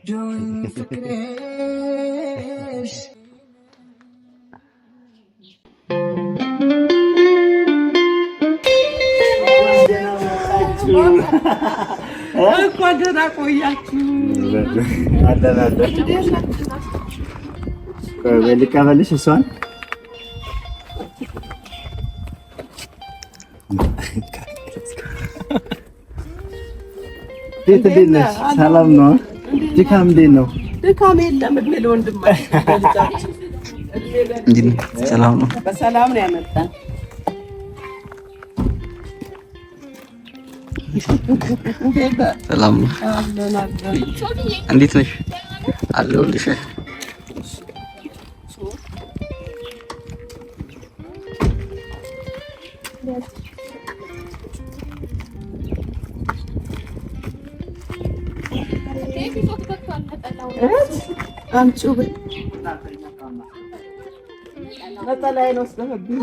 ደህና ቆያችሁ። ልቀበልሽ እሷን ቤት እንዴት ነሽ? ሰላም ነው? ድካም እንዴት ነው? ድካም የለም። እድሜ ለወንድማችን ሰላም ነው። በሰላም ነው ያመጣን። ሰላም ነው። እንዴት ነሽ? አለሁልሽ። አምጪው ነጠላዬን ወስደህብኝ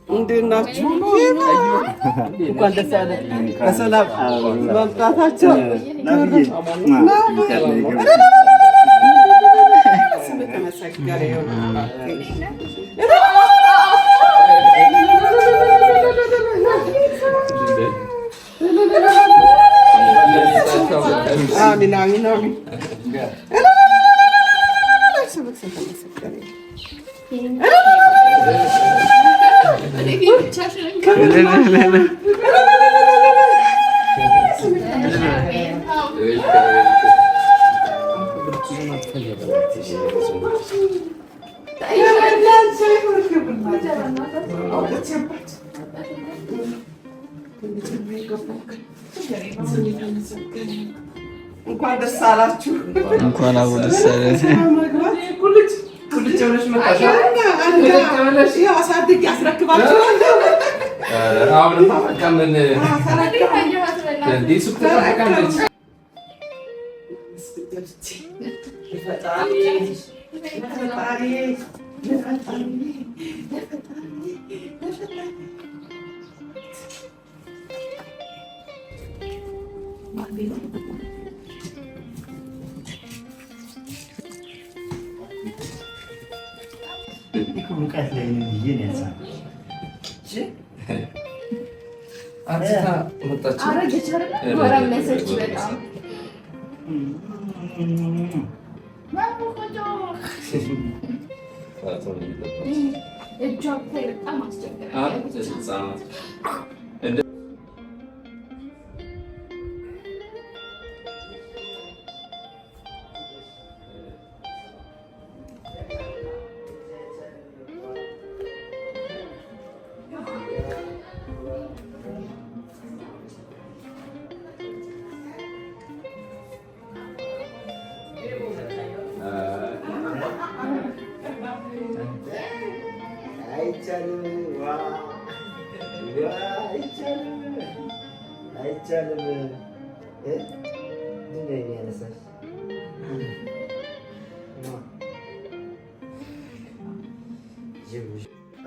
እንዴት ናችሁ? እንኳን ደስ አለህ። በሰላም መምጣታቸው አሚን አሚን አሚን። እንኳን ደስ አላችሁ። እንኳን አብሮ ደስ አለን። አሳድጌ አስረክባችኋለሁ። ሙቀት ላይ ነው ያሳል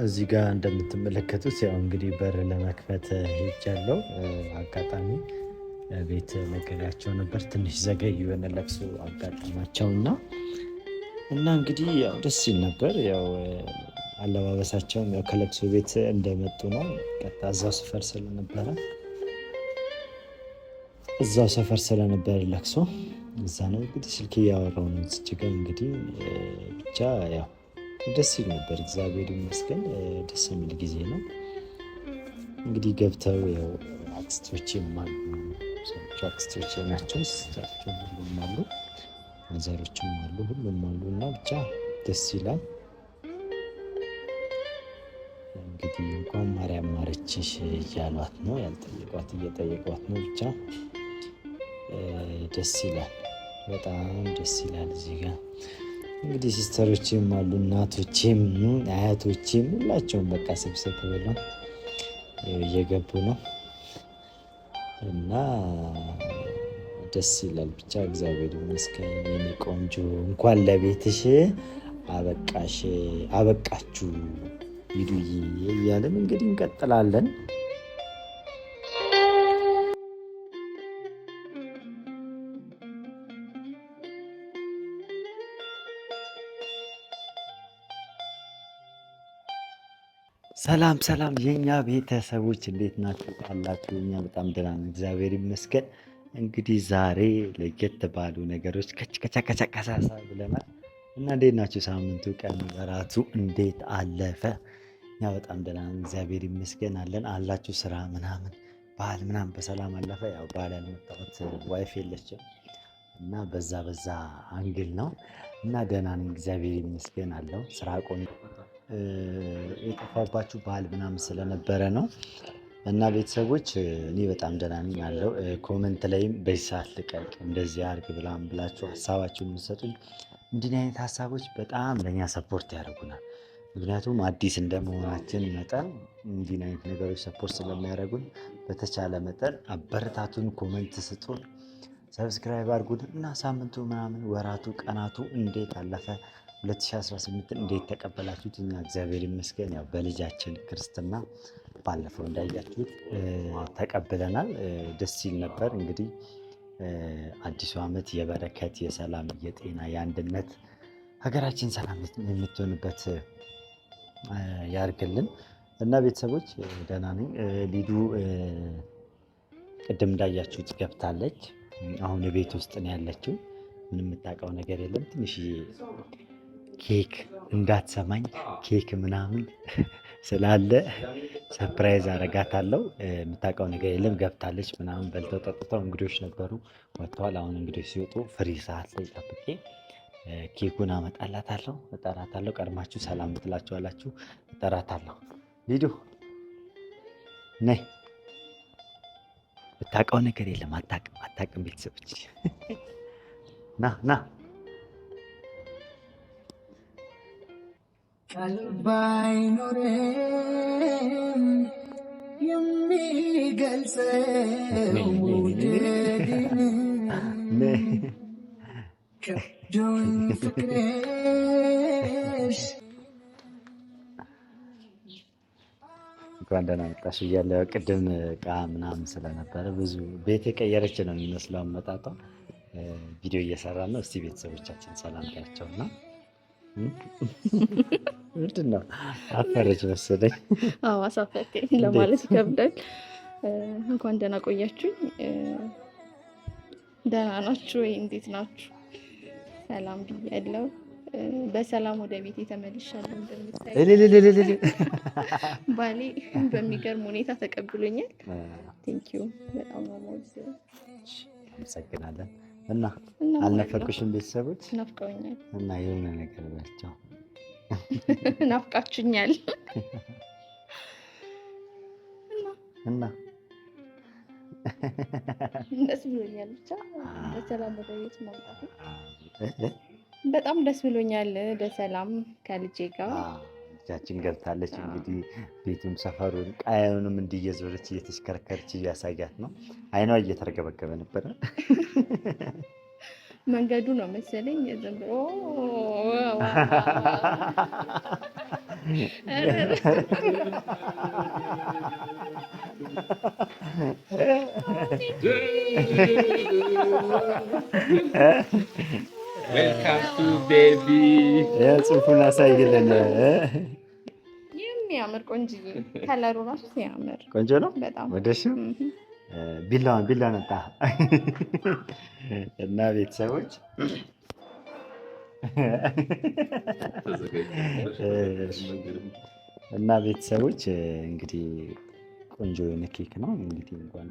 እዚህ ጋር እንደምትመለከቱት ያው እንግዲህ በር ለመክፈት ሄጃለሁ። አጋጣሚ ቤት ነገራቸው ነበር፣ ትንሽ ዘገይ የሆነ ለቅሶ አጋጣማቸውና እንግዲህ ያው ደስ ይል ነበር። ያው አለባበሳቸውም ያው ከለቅሶ ቤት እንደመጡ ነው። ቀጥታ እዛው ሰፈር ስለነበረ ለቅሶ እዛ ነው እንግዲህ ስልክ እያወራሁ ነው። እዚህ እንግዲህ ብቻ ያው ደስ ይል ነበር። እግዚአብሔር ይመስገን ደስ የሚል ጊዜ ነው። እንግዲህ ገብተው ያው አክስቶቼም አሉ፣ አክስቶቼ ናቸው፣ ሲስተሮችም ሁሉም አሉ፣ ማዘሮችም አሉ፣ ሁሉም አሉ እና ብቻ ደስ ይላል። እንግዲህ እንኳን ማርያም ማረችሽ እያሏት ነው፣ ያልጠየቋት እየጠየቋት ነው። ብቻ ደስ ይላል፣ በጣም ደስ ይላል። እዚህ ጋር እንግዲህ ሲስተሮችም አሉ፣ እናቶችም አያቶችም ሁላቸውም በቃ ስብስብ ብለው እየገቡ ነው እና ደስ ይላል። ብቻ እግዚአብሔር ይመስገን የኔ ቆንጆ። እንኳን ለቤትሽ አበቃሽ አበቃችሁ ሂዱዬ እያለን እንግዲህ እንቀጥላለን። ሰላም ሰላም የኛ ቤተሰቦች እንዴት ናችሁ? አላችሁ? እኛ በጣም ደህና ነን፣ እግዚአብሔር ይመስገን። እንግዲህ ዛሬ ለየት ባሉ ነገሮች ከቻከቻከሳሳ ብለናል እና እንዴት ናችሁ? ሳምንቱ ቀን በራቱ እንዴት አለፈ? እኛ በጣም ደህና ነን፣ እግዚአብሔር ይመስገን አለን። አላችሁ? ስራ ምናምን ባህል ምናምን በሰላም አለፈ? ያው ባህል ያልመጣሁት ዋይፍ የለችም እና በዛ አንግል ነው እና ደህና ነን፣ እግዚአብሔር ይመስገን አለው። ስራ ቆም የጠፋባችሁ ባህል ምናምን ስለነበረ ነው እና ቤተሰቦች እኔ በጣም ደህና ነኝ አለው። ኮመንት ላይም በዚህ ሰዓት ልቀቅ እንደዚህ አድርግ ብላም ብላችሁ ሀሳባችሁን የምትሰጡኝ እንዲህ አይነት ሀሳቦች በጣም ለእኛ ሰፖርት ያደርጉናል። ምክንያቱም አዲስ እንደመሆናችን መጠን እንዲህ አይነት ነገሮች ሰፖርት ስለሚያደርጉን በተቻለ መጠን አበረታቱን፣ ኮመንት ስጡን፣ ሰብስክራይብ አድርጉን እና ሳምንቱ ምናምን ወራቱ ቀናቱ እንዴት አለፈ 2018 እንዴት ተቀበላችሁት? እኛ እግዚአብሔር ይመስገን ያው በልጃችን ክርስትና ባለፈው እንዳያችሁት ተቀብለናል። ደስ ይል ነበር። እንግዲህ አዲሱ ዓመት የበረከት፣ የሰላም፣ የጤና፣ የአንድነት ሀገራችን ሰላም የምትሆንበት ያርግልን እና ቤተሰቦች ደህና ነኝ። ሊዱ ቅድም እንዳያችሁት ገብታለች። አሁን ቤት ውስጥ ነው ያለችው። ምንም የምታውቀው ነገር የለም። ትንሽዬ ኬክ እንዳትሰማኝ ኬክ ምናምን ስላለ ሰርፕራይዝ አረጋታለሁ። የምታውቀው ነገር የለም። ገብታለች ምናምን በልተው ጠጥተው እንግዶች ነበሩ ወጥተዋል። አሁን እንግዶች ሲወጡ ፍሪ ሰዓት ላይ ጠብቄ ኬኩን አመጣላታለሁ፣ እጠራታለሁ። ቀድማችሁ ሰላም ትላችኋላችሁ፣ እጠራታለሁ። ሊዱ ነይ። የምታውቀው ነገር የለም። አታውቅም ቤተሰቦች ና ባይኖርም የሚገልጸው ከብዶኝ ፍቅርሽ እንኳን ደህና መጣሽ እያለ ቅድም ዕቃ ምናምን ስለነበረ ብዙ ቤት የቀየረች ነው የሚመስለው አመጣጧ። ቪዲዮ እየሰራ ነው። እስቲ ቤተሰቦቻችን ሰላም ታያቸውና ምንድን ነው አፈረች መሰለኝ። አዎ አሳፈርከኝ ለማለት ይከብዳል። እንኳን ደህና ቆያችሁኝ። ደህና ናችሁ ወይ? እንዴት ናችሁ? ሰላም ብያለሁ። በሰላም ወደ ቤት ተመልሻለሁ። እንደምታዩት ባሌ በሚገርም ሁኔታ ተቀብሎኛል። ቴንኪዩ በጣም ነው የምወደው። አመሰግናለን። እና አልናፈቁሽም ቤተሰቦች? ናፍቀውኛል። እና የሆነ ነገር በላቸው። ናፍቃችሁኛል። እና ደስ ብሎኛል። ብቻ በሰላም ወደ ቤት መምጣት በጣም ደስ ብሎኛል። በሰላም ከልጄ ጋር ልጃችን ገብታለች። እንግዲህ ቤቱን፣ ሰፈሩን፣ ቀየኑንም እንዲየዞረች እየተሽከረከረች እያሳያት ነው። አይኗ እየተረገበገበ ነበረ። መንገዱ ነው መሰለኝ ዝም ብሎ ዌልካም ቱ ቤቢ። ጽሑፉን አሳይልን። የሚያምር ቆንጆ ከለሩ ራሱ ሲያምር ቆንጆ ነው በጣም ወደሽ ቢላዋን መጣ እና ቤተሰቦች እንግዲህ ቆንጆ የሆነ ኬክ ነው። እንግዲህ እንኳን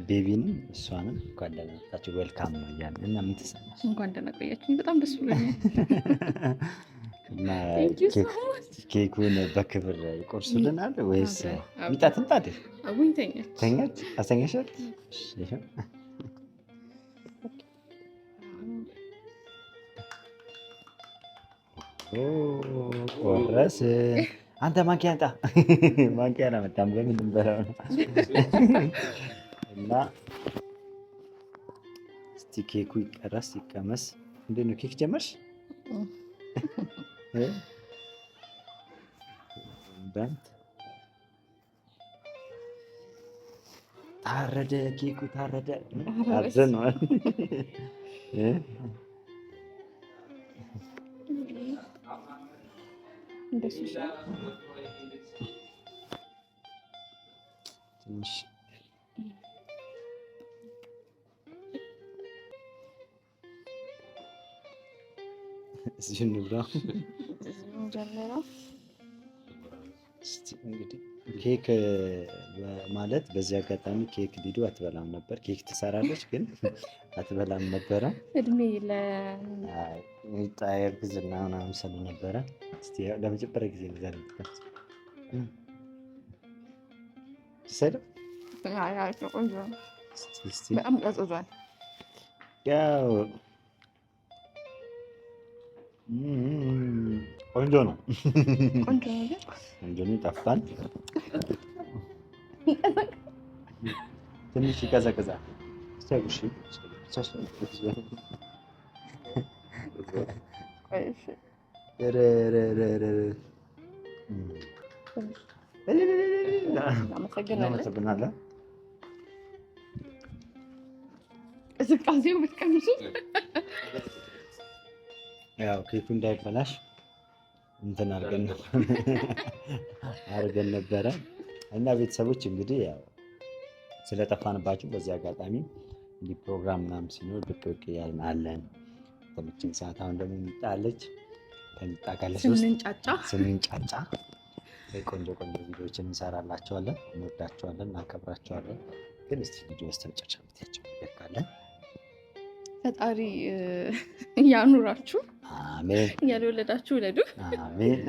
ቤቢንም እሷንም እንኳን ደህና መጣችሁ ዌልካም ነው እያልን እና ምን ተሰማሽ? እንኳን ደህና ቆያችሁ። በጣም ደስ ብሎኛል። እና ኬኩን በክብር ይቆርሱልናል ወይስ ሚጣትን ታዲያ? አቡኝ ተኛች። አስተኛሻት? ቆረስ። አንተ ማንኪያ አንጣ። ማንኪያ አላመጣም። በምን እንበላው ነው? እና ኬኩ ይቀረስ ይቀመስ። እንዴት ነው ኬክ ጀመርሽ? ታረደ ኬኩ ታረደ። አዘነዋል። ትንሽ እዚህ እንብላ። እንግዲህ ኬክ ማለት በዚህ አጋጣሚ ኬክ ሊዱ አትበላም ነበር። ኬክ ትሰራለች ግን አትበላም ነበረ። እድሜ ጣየር ግዝና ምናምን ሰሉ ነበረ። ለመጀመሪያ ጊዜ ዛ በጣም ቀዝዟል። ያው ቆንጆ ነው። ቆንጆ ነው። ይጣፍጣል። ትንሽ ይቀዘቅዛል። እናመሰግናለን። ቅዝቃዜው ብትቀምሱ ያው ኬኩ እንዳይበላሽ እንትን አድርገን ነበረ እና ቤተሰቦች እንግዲህ ያው ስለጠፋንባችሁ በዚህ አጋጣሚ እንዲህ ፕሮግራም ምናምን ሲኖር ብቅ ብቅ እያልን አለን። በምችን ሰዓት አሁን ደግሞ ሚጣለች ከሚጣ ጋር ስንንጫጫ ቆንጆ ቪዲዮዎችን እንሰራላቸዋለን። እንወዳቸዋለን፣ እናከብራቸዋለን። ግን እስቲ ቪዲዮ በስተመጨረሻ የምትያቸው ነገር ካለ ፈጣሪ ያኑራችሁ። አሜን። ያልወለዳችሁ ውለዱ። አሜን።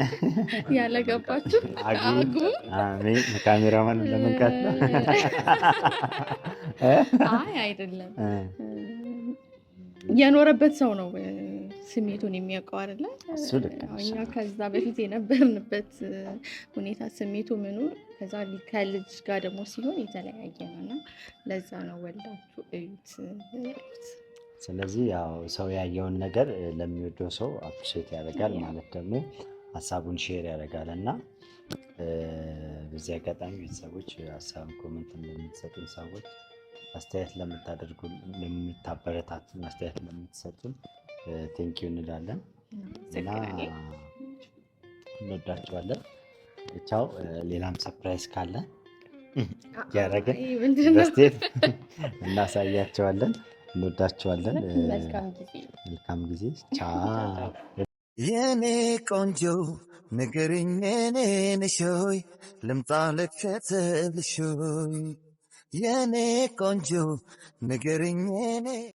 ያለገባችሁ አግቡ። አሜን። ካሜራማን ለመንካት ነው። አይ አይደለም፣ የኖረበት ሰው ነው ስሜቱን የሚያውቀው አይደለ? እኛ ከዛ በፊት የነበርንበት ሁኔታ ስሜቱ ምኑ ከዛ ከልጅ ጋር ደግሞ ሲሆን የተለያየ ነው እና ለዛ ነው ወልዳችሁ እዩት። ስለዚህ ያው ሰው ያየውን ነገር ለሚወደው ሰው አፕሪሼት ያደርጋል ማለት ደግሞ ሀሳቡን ሼር ያደርጋል እና በዚህ አጋጣሚ ቤተሰቦች ሀሳብን ኮመንት ለምትሰጡን ሰዎች አስተያየት ለምታደርጉ ለምታበረታቱን አስተያየት ለምትሰጡን ቴንኪው እንላለን እና እንወዳቸዋለን። ቻው። ሌላም ሰርፕራይዝ ካለ ያደረግን በስቴት እናሳያቸዋለን። እንወዳቸዋለን። መልካም ጊዜ። ቻው። የኔ ቆንጆ ንገሪኝ የኔ ነሾይ ልምጣ ልከተልሾይ የኔ ቆንጆ ንገሪኝ የኔ